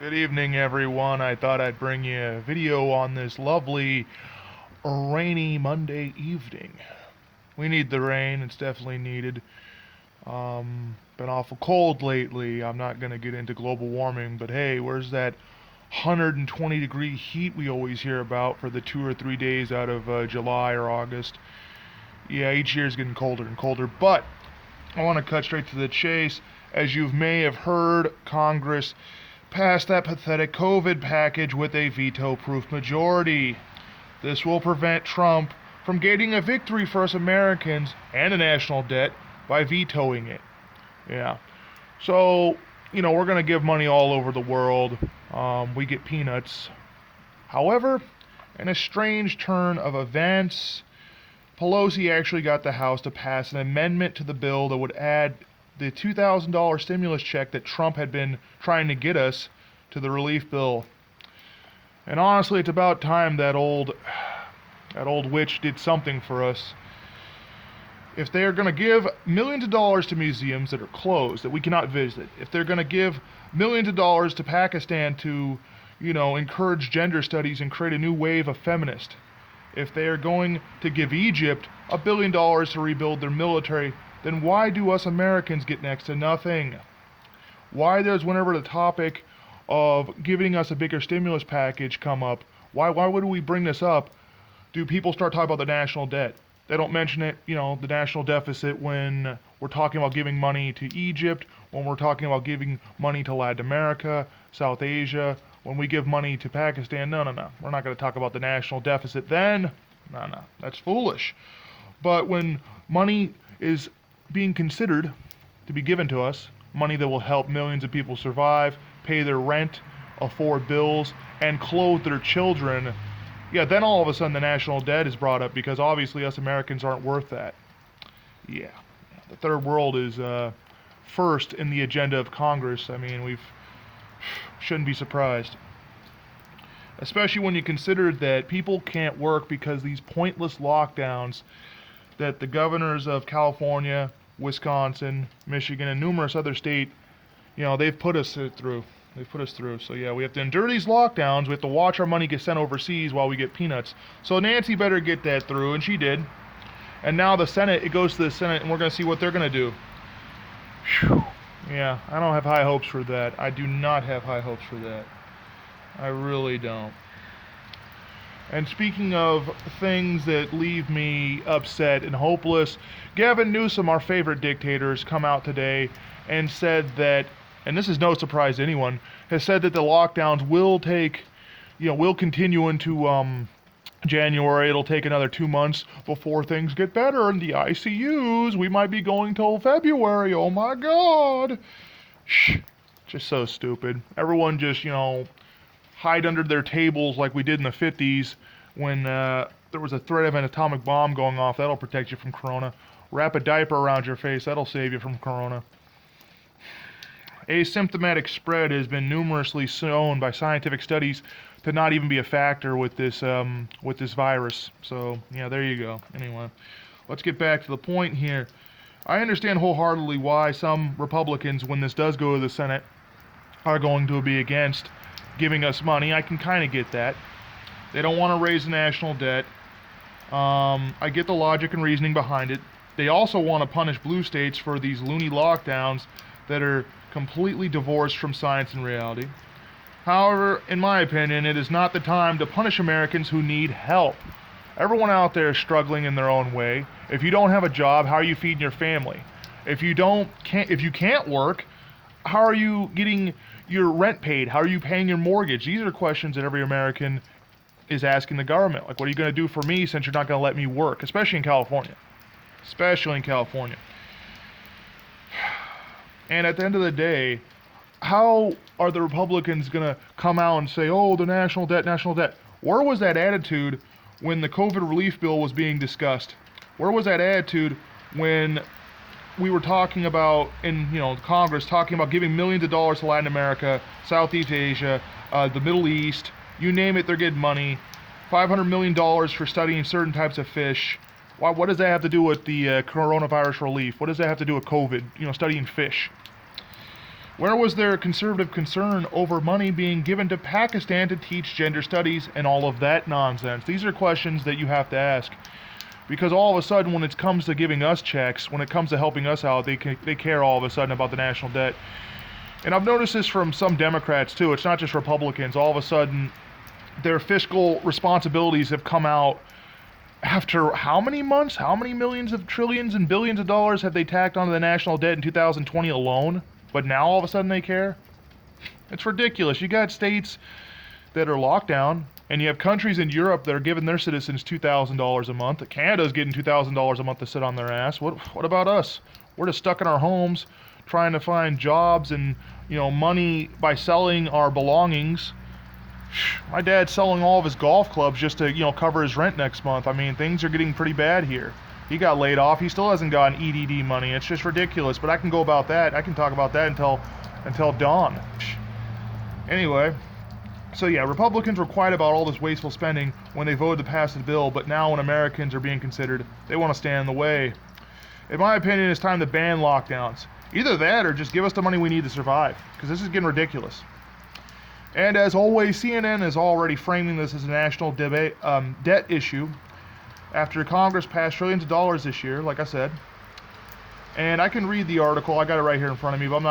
Good evening, everyone. I thought I'd bring you a video on this lovely rainy Monday evening. We need the rain, it's definitely needed. Been awful cold lately. I'm not gonna get into global warming, but hey, where's that 120-degree heat we always hear about for the 2 or 3 days out of July or August? Yeah, each year's getting colder and colder, but I want to cut straight to the chase. As you may have heard, Congress passed that pathetic COVID package with a veto proof majority. This will prevent Trump from gaining a victory for us Americans and the national debt by vetoing it. Yeah. So, we're going to give money all over the world. We get peanuts. However, in a strange turn of events, Pelosi actually got the House to pass an amendment to the bill that would add the $2,000 stimulus check that Trump had been trying to get us to the relief bill. And honestly, it's about time that old witch did something for us. If they're going to give millions of dollars to museums that are closed, that we cannot visit, if they're going to give millions of dollars to Pakistan to, encourage gender studies and create a new wave of feminists, if they are going to give Egypt $1 billion to rebuild their military, then why do us Americans get next to nothing? Why does whenever the topic of giving us a bigger stimulus package come up, why would we bring this up? Do people start talking about the national debt? They don't mention it, the national deficit when we're talking about giving money to Egypt, when we're talking about giving money to Latin America, South Asia, when we give money to Pakistan. No. We're not going to talk about the national deficit then. No. That's foolish. But when money is being considered to be given to us, money that will help millions of people survive, pay their rent, afford bills, and clothe their children, yeah, then all of a sudden the national debt is brought up because obviously us Americans aren't worth that. Yeah, the third world is first in the agenda of Congress. I mean, we shouldn't be surprised. Especially when you consider that people can't work because these pointless lockdowns that the governors of California, Wisconsin, Michigan, and numerous other states, they've put us through. They've put us through. So yeah, we have to endure these lockdowns. We have to watch our money get sent overseas while we get peanuts. So Nancy better get that through, and she did. And now the Senate, it goes to the Senate, and we're going to see what they're going to do. Whew. Yeah, I don't have high hopes for that. I do not have high hopes for that. I really don't. And speaking of things that leave me upset and hopeless, Gavin Newsom, our favorite dictator, has come out today and said that, and this is no surprise to anyone, has said that the lockdowns will continue into January. It'll take another 2 months before things get better in the ICUs. We might be going till February. Oh my God. Shh. Just so stupid. Everyone just, hide under their tables like we did in the 50s when there was a threat of an atomic bomb going off. That'll protect you from corona. Wrap a diaper around your face. That'll save you from corona. Asymptomatic spread has been numerously shown by scientific studies to not even be a factor with this virus. So, yeah, there you go. Anyway, let's get back to the point here. I understand wholeheartedly why some Republicans, when this does go to the Senate, are going to be against giving us money. I can kind of get that. They don't want to raise the national debt. I get the logic and reasoning behind it. They also want to punish blue states for these loony lockdowns that are completely divorced from science and reality. However, in my opinion, it is not the time to punish Americans who need help. Everyone out there is struggling in their own way. If you don't have a job, how are you feeding your family? If you can't work, how are you getting your rent paid? How are you paying your mortgage? These are questions that every American is asking the government. Like, what are you going to do for me since you're not going to let me work? Especially in California. And at the end of the day, how are the Republicans going to come out and say, oh, the national debt? Where was that attitude when the COVID relief bill was being discussed? Where was that attitude when we were talking about in Congress, talking about giving millions of dollars to Latin America, Southeast Asia, the Middle East, you name it, they're getting money. $500 million for studying certain types of fish. What does that have to do with the coronavirus relief? What does that have to do with COVID? Studying fish. Where was their conservative concern over money being given to Pakistan to teach gender studies and all of that nonsense? These are questions that you have to ask. Because all of a sudden, when it comes to giving us checks, when it comes to helping us out, they care all of a sudden about the national debt. And I've noticed this from some Democrats too. It's not just Republicans. All of a sudden, their fiscal responsibilities have come out after how many months? How many millions of trillions and billions of dollars have they tacked onto the national debt in 2020 alone? But now all of a sudden they care? It's ridiculous. You got states that are locked down, and you have countries in Europe that are giving their citizens $2,000 a month. Canada's getting $2,000 a month to sit on their ass. What about us? We're just stuck in our homes trying to find jobs and, money by selling our belongings. My dad's selling all of his golf clubs just to, cover his rent next month. I mean, things are getting pretty bad here. He got laid off. He still hasn't gotten EDD money. It's just ridiculous. But I can talk about that until dawn. Anyway, so yeah, Republicans were quiet about all this wasteful spending when they voted to pass the bill, but now when Americans are being considered, they want to stand in the way. In my opinion, it's time to ban lockdowns. Either that or just give us the money we need to survive, because this is getting ridiculous. And as always, CNN is already framing this as a national debt issue after Congress passed trillions of dollars this year, like I said. And I can read the article. I got it right here in front of me, but I'm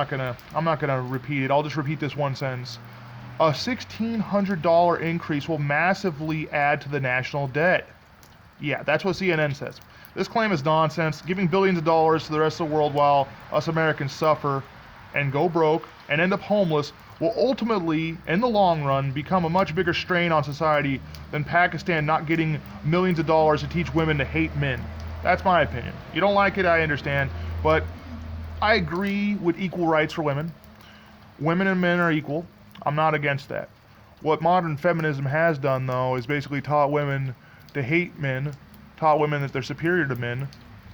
not gonna repeat it. I'll just repeat this one sentence. A $1,600 increase will massively add to the national debt. Yeah, that's what CNN says. This claim is nonsense, giving billions of dollars to the rest of the world while us Americans suffer and go broke and end up homeless will ultimately, in the long run, become a much bigger strain on society than Pakistan not getting millions of dollars to teach women to hate men. That's my opinion. You don't like it, I understand, but I agree with equal rights for women. Women and men are equal. I'm not against that. What modern feminism has done, though, is basically taught women to hate men, taught women that they're superior to men.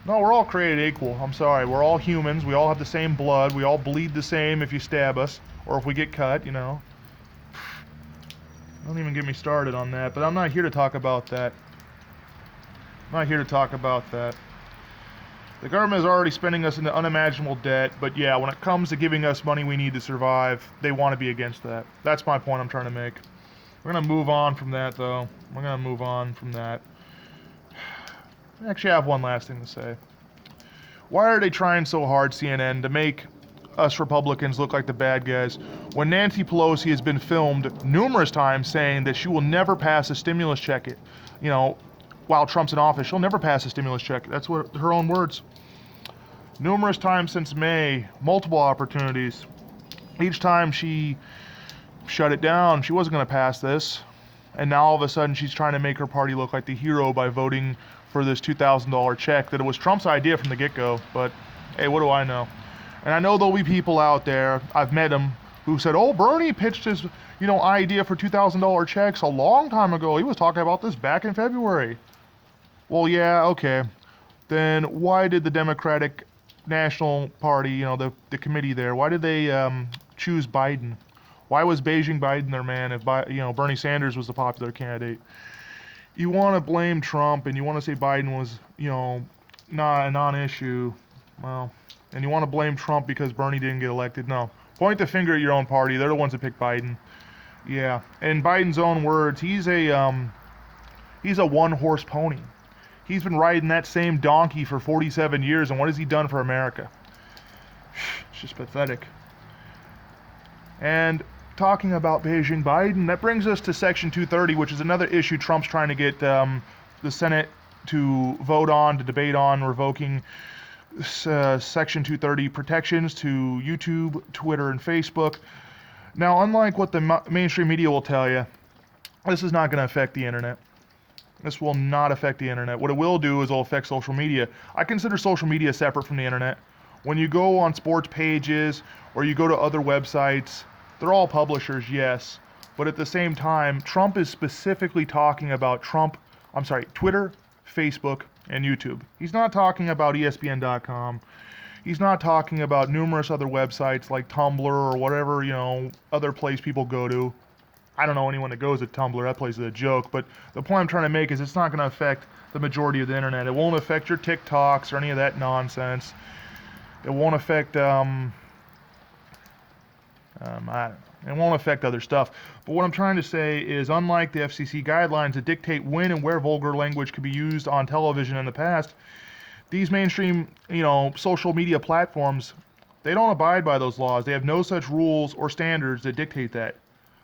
No, we're all created equal. I'm sorry. We're all humans. We all have the same blood. We all bleed the same if you stab us or if we get cut, Don't even get me started on that, but I'm not here to talk about that. The government is already spending us into unimaginable debt, but yeah, when it comes to giving us money we need to survive, they want to be against that. That's my point I'm trying to make. We're going to move on from that, though. Actually, I have one last thing to say. Why are they trying so hard, CNN, to make us Republicans look like the bad guys when Nancy Pelosi has been filmed numerous times saying that she will never pass a stimulus check, while Trump's in office? She'll never pass a stimulus check. That's what her own words. Numerous times since May, multiple opportunities. Each time she shut it down. She wasn't going to pass this. And now all of a sudden she's trying to make her party look like the hero by voting for this $2,000 check that it was Trump's idea from the get-go. But hey, what do I know? And I know there'll be people out there, I've met them, who said, oh, Bernie pitched his, idea for $2,000 checks a long time ago. He was talking about this back in February. Well, yeah, okay. Then why did the Democratic National Party, the committee there, why did they choose Biden? Why was Beijing Biden their man if Bernie Sanders was the popular candidate? You want to blame Trump and you want to say Biden was, not a non-issue. Well, and you want to blame Trump because Bernie didn't get elected. No. Point the finger at your own party. They're the ones that picked Biden. Yeah. In Biden's own words, he's a one-horse pony. He's been riding that same donkey for 47 years, and what has he done for America? It's just pathetic. And talking about Beijing Biden, that brings us to Section 230, which is another issue Trump's trying to get the Senate to vote on, to debate on, revoking Section 230 protections to YouTube, Twitter, and Facebook. Now, unlike what the mainstream media will tell you, this is not going to affect the internet. This will not affect the internet. What it will do is it'll affect social media. I consider social media separate from the internet. When you go on sports pages or you go to other websites, they're all publishers, yes. But at the same time, Trump is specifically talking about Twitter, Facebook, and YouTube. He's not talking about ESPN.com. He's not talking about numerous other websites like Tumblr or whatever, other place people go to. I don't know anyone that goes to Tumblr. That place is a joke. But the point I'm trying to make is it's not going to affect the majority of the internet. It won't affect your TikToks or any of that nonsense. It won't affect It won't affect other stuff. But what I'm trying to say is, unlike the FCC guidelines that dictate when and where vulgar language could be used on television in the past, these mainstream, social media platforms, they don't abide by those laws. They have no such rules or standards that dictate that.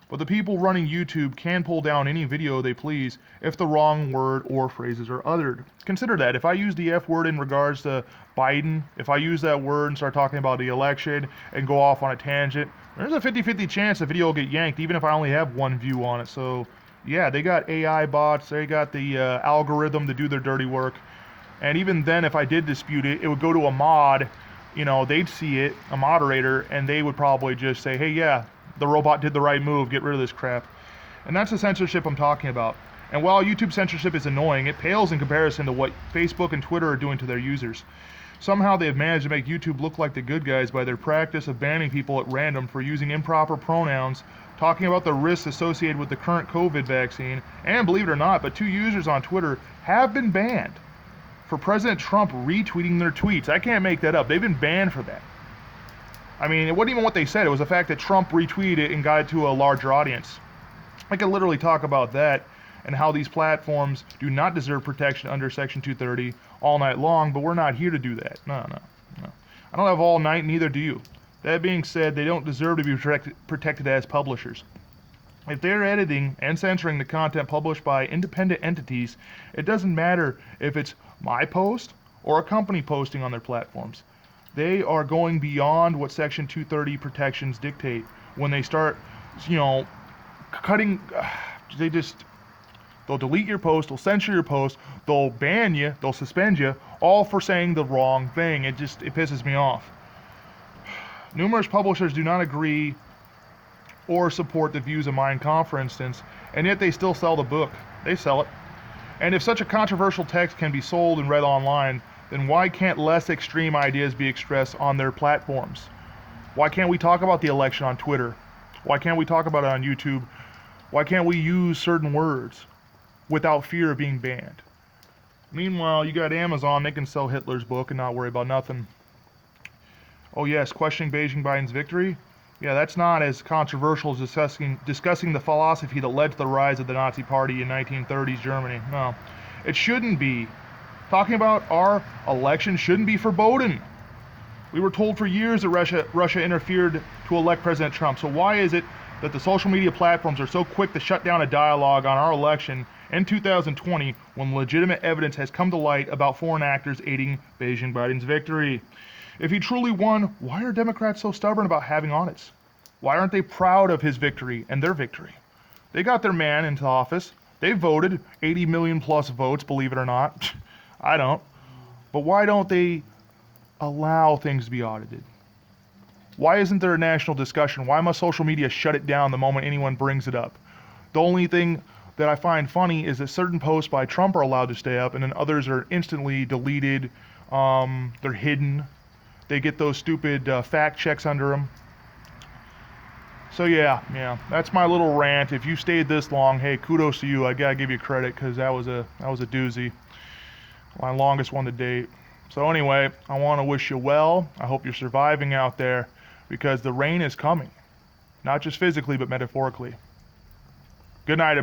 But the people running YouTube can pull down any video they please if the wrong word or phrases are uttered. Consider that. If I use the F word in regards to Biden, if I use that word and start talking about the election and go off on a tangent, there's a 50-50 chance the video will get yanked, even if I only have one view on it. So, yeah, they got AI bots, they got the algorithm to do their dirty work. And even then, if I did dispute it, it would go to a mod, they'd see it, a moderator, and they would probably just say, hey, yeah, the robot did the right move, get rid of this crap. And that's the censorship I'm talking about. And while YouTube censorship is annoying, it pales in comparison to what Facebook and Twitter are doing to their users. Somehow they have managed to make YouTube look like the good guys by their practice of banning people at random for using improper pronouns, talking about the risks associated with the current COVID vaccine, and believe it or not, but 2 users on Twitter have been banned for President Trump retweeting their tweets. I can't make that up. They've been banned for that. I mean, it wasn't even what they said. It was the fact that Trump retweeted it and got it to a larger audience. I could literally talk about that and how these platforms do not deserve protection under Section 230 all night long, but we're not here to do that. No. I don't have all night, neither do you. That being said, they don't deserve to be protected as publishers. If they're editing and censoring the content published by independent entities, it doesn't matter if it's my post or a company posting on their platforms. They are going beyond what Section 230 protections dictate when they start, cutting. They'll delete your post, they'll censor your post, they'll ban you, they'll suspend you, all for saying the wrong thing. It pisses me off. Numerous publishers do not agree or support the views of Mein Kampf, for instance, and yet they still sell the book. They sell it. And if such a controversial text can be sold and read online, then why can't less extreme ideas be expressed on their platforms? Why can't we talk about the election on Twitter? Why can't we talk about it on YouTube? Why can't we use certain words without fear of being banned? Meanwhile, you got Amazon, they can sell Hitler's book and not worry about nothing. Oh yes, questioning Beijing Biden's victory? Yeah, that's not as controversial as discussing the philosophy that led to the rise of the Nazi Party in 1930s Germany. No, it shouldn't be. Talking about our election shouldn't be forbidden. We were told for years that Russia interfered to elect President Trump. So why is it that the social media platforms are so quick to shut down a dialogue on our election in 2020 when legitimate evidence has come to light about foreign actors aiding Beijing Biden's victory? If he truly won, why are Democrats so stubborn about having audits? Why aren't they proud of his victory and their victory? They got their man into office. They voted 80 million plus votes, believe it or not. I don't. But why don't they allow things to be audited? Why isn't there a national discussion? Why must social media shut it down the moment anyone brings it up? The only thing that I find funny is that certain posts by Trump are allowed to stay up and then others are instantly deleted. They're hidden. They get those stupid fact checks under them. So yeah, that's my little rant. If you stayed this long, hey, kudos to you. I gotta give you credit because that was a doozy. My longest one to date. So anyway, I want to wish you well. I hope you're surviving out there because the rain is coming. Not just physically, but metaphorically. Good night,